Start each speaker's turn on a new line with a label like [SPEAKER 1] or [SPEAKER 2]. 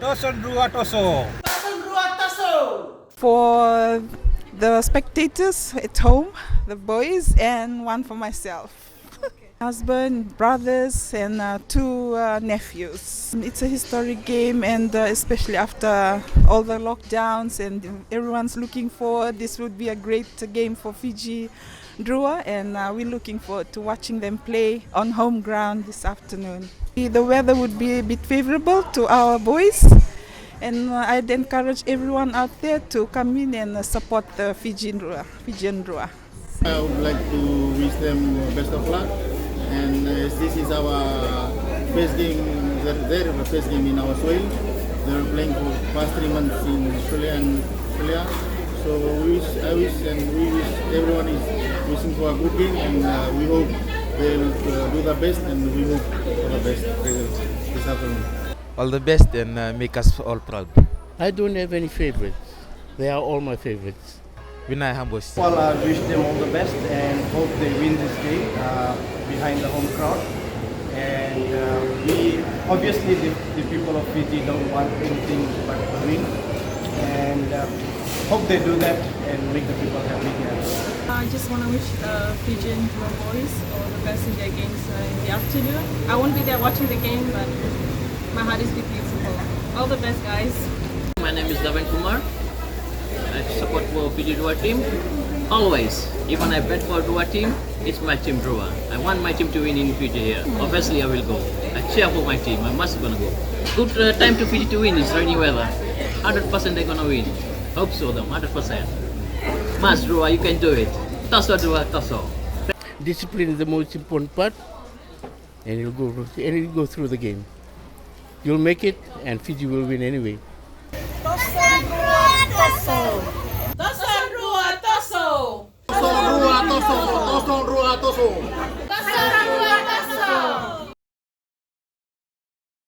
[SPEAKER 1] Toson Drua Toso.
[SPEAKER 2] For the spectators at home, the boys, and one for myself. Husband, brothers, and two nephews. It's a historic game, and especially after all the lockdowns, and everyone's looking forward. This would be a great game for Fiji Drua, and we're looking forward to watching them play on home ground this afternoon. The weather would be a bit favorable to our boys, and I'd encourage everyone out there to come in and support the Fijian Drua.
[SPEAKER 3] I would like to wish them best of luck, and this is our first game, their first game in our soil. They're playing for past 3 months in Australia. So we wish everyone is wishing for a good game, and we hope they will do the best, and we hope for the best this afternoon.
[SPEAKER 4] All the best and make us all proud.
[SPEAKER 5] I don't have any favorites. They are all my favorites.
[SPEAKER 4] Vinay Hambos.
[SPEAKER 6] Well, I wish them all the best and hope they win this game behind the home crowd. And we obviously the people of Fiji don't want anything but to win, and hope they do that and make the people happy here.
[SPEAKER 7] I just want to wish the Fijian Drua boys all the best in their games in the afternoon. I won't be there watching the game, but my heart is deeply support. All the best, guys.
[SPEAKER 8] My name is Daven Kumar. I support for Fiji Drua team. Always, even I bet for Drua team, it's my team Drua. I want my team to win in Fiji here. Obviously, I will go. I cheer for my team. I must gonna go. Good time to Fiji to win is rainy weather. 100% they're gonna win. Hope so, though. 100%. Mas Drua, you can do it. Toso Drua, Toso.
[SPEAKER 5] Discipline is the most important part, and you'll go through the game. You'll make it, and Fiji will win anyway.
[SPEAKER 7] Toso Drua, Toso. Toso Drua, Toso.
[SPEAKER 3] Toson Drua Toso, Toson Drua Toso.
[SPEAKER 7] Toso